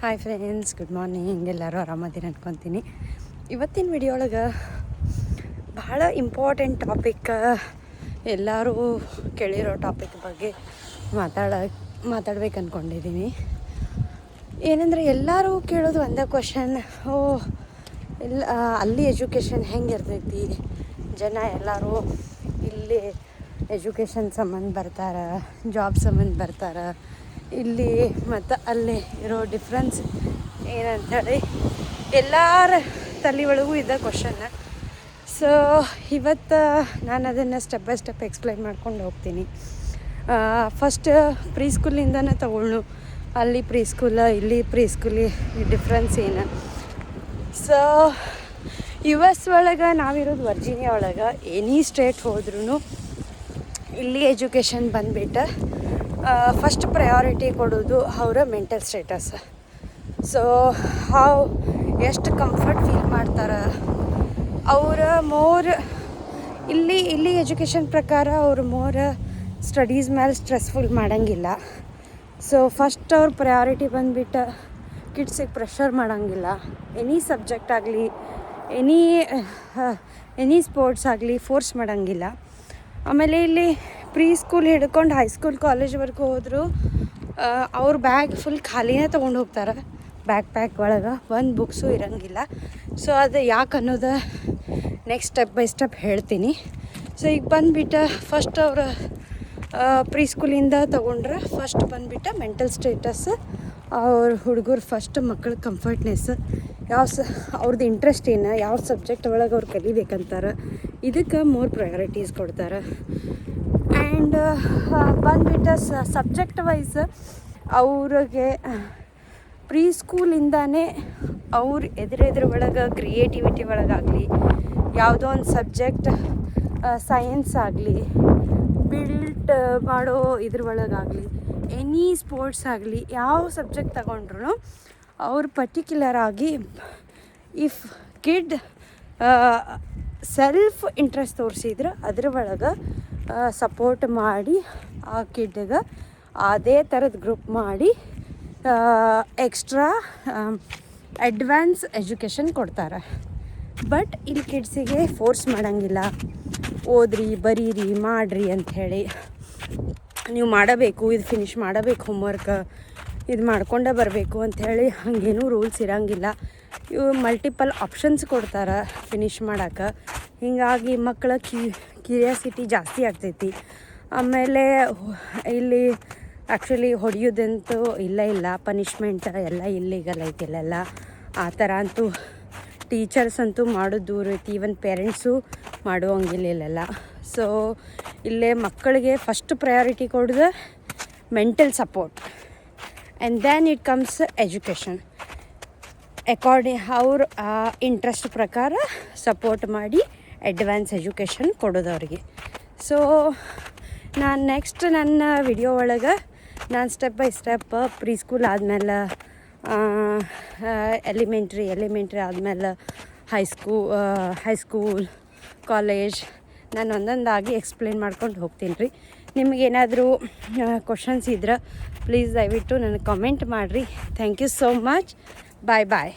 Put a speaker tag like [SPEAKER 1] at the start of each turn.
[SPEAKER 1] Hi friends, good morning. ಎಲ್ಲರೂ ಆರಾಮದಿರಿ ಅನ್ಕೊತೀನಿ. ಇವತ್ತಿನ ವಿಡಿಯೋ ಒಳಗೆ ಭಾಳ ಇಂಪಾರ್ಟೆಂಟ್ ಟಾಪಿಕ್, ಎಲ್ಲರೂ ಕೇಳಿರೋ ಟಾಪಿಕ್ ಬಗ್ಗೆ ಮಾತಾಡ್ಬೇಕು ಅಂದ್ಕೊಂಡಿದ್ದೀನಿ. ಏನಂದರೆ ಎಲ್ಲರೂ ಕೇಳೋದು ಒಂದೇ ಕ್ವಶನ್, ಅಲ್ಲಿ ಎಜುಕೇಷನ್ ಹೆಂಗೆ ಇರ್ತೈತಿ, ಜನ ಎಲ್ಲರೂ ಇಲ್ಲಿ ಎಜುಕೇಷನ್ ಸಂಬಂಧ ಬರ್ತಾರೆ, ಜಾಬ್ ಸಂಬಂಧ ಬರ್ತಾರೆ, ಇಲ್ಲಿ ಮತ್ತು ಅಲ್ಲಿ ಇರೋ ಡಿಫ್ರೆನ್ಸ್ ಏನಂತೇಳಿ ಎಲ್ಲರ ತಲೆ ಒಳಗೂ ಇದ್ದ ಕ್ವಶನ್ನ. ಸೊ ಇವತ್ತು ನಾನು ಅದನ್ನು ಸ್ಟೆಪ್ ಬೈ ಸ್ಟೆಪ್ ಎಕ್ಸ್ಪ್ಲೈನ್ ಮಾಡ್ಕೊಂಡು ಹೋಗ್ತೀನಿ. ಫಸ್ಟ್ ಪ್ರೀ ಸ್ಕೂಲಿಂದನೇ ತಗೊಳ್ಳು, ಅಲ್ಲಿ ಪ್ರೀ ಸ್ಕೂಲ ಇಲ್ಲಿ ಪ್ರೀ ಸ್ಕೂಲಿ ಡಿಫ್ರೆನ್ಸ್ ಏನು. ಸೊ US ಒಳಗೆ ನಾವಿರೋದು ವರ್ಜೀನಿಯಾ ಒಳಗೆ, ಎನಿ ಸ್ಟೇಟ್ ಹೋದ್ರೂ ಇಲ್ಲಿ ಎಜುಕೇಷನ್ ಬಂದುಬಿಟ್ಟು ಫಸ್ಟ್ ಪ್ರಯಾರಿಟಿ ಕೊಡೋದು ಅವರ ಮೆಂಟಲ್ ಸ್ಟೇಟಸ್. ಸೊ ಎಷ್ಟು ಕಂಫರ್ಟ್ ಫೀಲ್ ಮಾಡ್ತಾರೆ ಅವರ ಇಲ್ಲಿ ಎಜುಕೇಷನ್ ಪ್ರಕಾರ ಅವರು ಸ್ಟಡೀಸ್ ಮೇಲೆ ಸ್ಟ್ರೆಸ್ಫುಲ್ ಮಾಡೋಂಗಿಲ್ಲ. ಸೊ ಫಸ್ಟ್ ಅವ್ರ ಪ್ರಯಾರಿಟಿ ಬಂದುಬಿಟ್ಟು ಕಿಡ್ಸಿಗೆ ಪ್ರೆಷರ್ ಮಾಡೋಂಗಿಲ್ಲ. ಎನಿ ಸಬ್ಜೆಕ್ಟ್ ಆಗಲಿ, ಎನಿ ಸ್ಪೋರ್ಟ್ಸ್ ಆಗಲಿ ಫೋರ್ಸ್ ಮಾಡೋಂಗಿಲ್ಲ. ಆಮೇಲೆ ಇಲ್ಲಿ ಪ್ರೀ ಸ್ಕೂಲ್ ಹಿಡ್ಕೊಂಡು ಹೈಸ್ಕೂಲ್ ಕಾಲೇಜ್ವರೆಗೂ ಹೋದರೂ ಅವ್ರ ಬ್ಯಾಗ್ ಫುಲ್ ಖಾಲಿನೇ ತೊಗೊಂಡು ಹೋಗ್ತಾರೆ. ಬ್ಯಾಕ್ ಪ್ಯಾಕ್ ಒಳಗೆ ಒಂದು ಬುಕ್ಸು ಇರೋಂಗಿಲ್ಲ. ಸೊ ಅದು ಯಾಕೆ ಅನ್ನೋದು ನೆಕ್ಸ್ಟ್ ಸ್ಟೆಪ್ ಬೈ ಸ್ಟೆಪ್ ಹೇಳ್ತೀನಿ. ಸೊ ಈಗ ಬಂದುಬಿಟ್ಟು ಫಸ್ಟ್ ಅವರು ಪ್ರೀ ಸ್ಕೂಲಿಂದ ತೊಗೊಂಡ್ರೆ ಫಸ್ಟ್ ಬಂದುಬಿಟ್ಟು ಮೆಂಟಲ್ ಸ್ಟೇಟಸ್, ಅವ್ರ ಹುಡುಗರು ಫಸ್ಟ್ ಮಕ್ಕಳ ಕಂಫರ್ಟ್ನೆಸ್, ಅವ್ರದ್ದು ಇಂಟ್ರೆಸ್ಟ್ ಏನು, ಯಾವ ಸಬ್ಜೆಕ್ಟ್ ಒಳಗೆ ಅವ್ರು ಕಲಿಬೇಕಂತಾರೆ, ಇದಕ್ಕೆ ಮೋರ್ ಪ್ರಯಾರಿಟೀಸ್ ಕೊಡ್ತಾರೆ. ಆ್ಯಂಡ್ ಬಂದುಬಿಟ್ಟು ಸಬ್ಜೆಕ್ಟ್ ವೈಸ್ ಅವ್ರಿಗೆ ಪ್ರೀ ಸ್ಕೂಲಿಂದಾನೇ ಅವ್ರ ಎದುರು ಒಳಗೆ ಕ್ರಿಯೇಟಿವಿಟಿ ಒಳಗಾಗಲಿ, ಯಾವುದೋ ಒಂದು ಸಬ್ಜೆಕ್ಟ್ ಸೈನ್ಸ್ ಆಗಲಿ, ಬಿಲ್ಟ್ ಮಾಡೋ ಒಳಗಾಗಲಿ, ಎನಿ ಸ್ಪೋರ್ಟ್ಸ್ ಆಗಲಿ, ಯಾವ ಸಬ್ಜೆಕ್ಟ್ ತಗೊಂಡ್ರು ಅವ್ರು ಪರ್ಟಿಕ್ಯುಲರ್ ಆಗಿ ಇಫ್ ಕಿಡ್ ಸೆಲ್ಫ್ ಇಂಟ್ರೆಸ್ಟ್ ತೋರಿಸಿದ್ರೆ ಅದ್ರ ಒಳಗೆ ಸಪೋರ್ಟ್ ಮಾಡಿ ಆ ಕಿಡ್ಗೆ ಅದೇ ಥರದ ಗ್ರೂಪ್ ಮಾಡಿ ಎಕ್ಸ್ಟ್ರಾ ಅಡ್ವಾನ್ಸ್ ಎಜುಕೇಷನ್ ಕೊಡ್ತಾರೆ. ಬಟ್ ಇಲ್ಲಿ ಕಿಡ್ಸಿಗೆ ಫೋರ್ಸ್ ಮಾಡೋಂಗಿಲ್ಲ, ಓದ್ರಿ ಬರೀರಿ ಮಾಡಿರಿ ಅಂಥೇಳಿ, ನೀವು ಮಾಡಬೇಕು, ಇದು ಫಿನಿಷ್ ಮಾಡಬೇಕು ಹೋಮ್ವರ್ಕ್, ಇದು ಮಾಡ್ಕೊಂಡೇ ಬರಬೇಕು ಅಂಥೇಳಿ ಹಾಗೇನೂ ರೂಲ್ಸ್ ಇರೋಂಗಿಲ್ಲ. ಇವು ಮಲ್ಟಿಪಲ್ ಆಪ್ಷನ್ಸ್ ಕೊಡ್ತಾರೆ ಫಿನಿಷ್ ಮಾಡೋಕ್ಕೆ. ಹೀಗಾಗಿ ಮಕ್ಕಳ ಕ್ಯೂರಿಯಾಸಿಟಿ ಜಾಸ್ತಿ ಆಗ್ತೈತಿ. ಆಮೇಲೆ ಇಲ್ಲಿ ಆ್ಯಕ್ಚುಲಿ ಹೊಡೆಯೋದಂತೂ ಇಲ್ಲ, ಪನಿಷ್ಮೆಂಟ್ ಎಲ್ಲ ಇಲ್ಲೀಗಲ್ ಐತಿ ಇಲ್ಲೆಲ್ಲ. ಆ ಥರ ಅಂತೂ ಟೀಚರ್ಸ್ ಅಂತೂ ಮಾಡೋದು ದೂರ ಐತಿ, ಈವನ್ ಪೇರೆಂಟ್ಸು ಮಾಡುವಂಗಿಲ್ಲ ಇಲ್ಲೆಲ್ಲ. ಸೊ ಇಲ್ಲೇ ಮಕ್ಕಳಿಗೆ ಫಸ್ಟ್ ಪ್ರಯಾರಿಟಿ ಕೊಡೋದು mental support, and then it comes education. ಅವ್ರ ಇಂಟ್ರೆಸ್ಟ್ ಪ್ರಕಾರ ಸಪೋರ್ಟ್ ಮಾಡಿ ಅಡ್ವಾನ್ಸ್ ಎಜುಕೇಷನ್ ಕೊಡೋದು ಅವ್ರಿಗೆ. ಸೊ ನಾನು ನೆಕ್ಸ್ಟ್ ನನ್ನ ವಿಡಿಯೋ ಒಳಗೆ ನಾನು step by step pre school ಆದಮೇಲೆ ಎಲಿಮೆಂಟ್ರಿ ಆದಮೇಲೆ ಹೈಸ್ಕೂಲ್ ಕಾಲೇಜ್ ನಾನು ಒಂದೊಂದಾಗಿ ಎಕ್ಸ್ಪ್ಲೇನ್ ಮಾಡ್ಕೊಂಡು ಹೋಗ್ತೀನಿ ರೀ. ನಿಮಗೇನಾದರೂ ಕ್ವಶನ್ಸ್ ಇದ್ರೆ ಪ್ಲೀಸ್ ದಯವಿಟ್ಟು ನನಗೆ ಕಮೆಂಟ್ ಮಾಡಿರಿ. Thank you so much. Bye.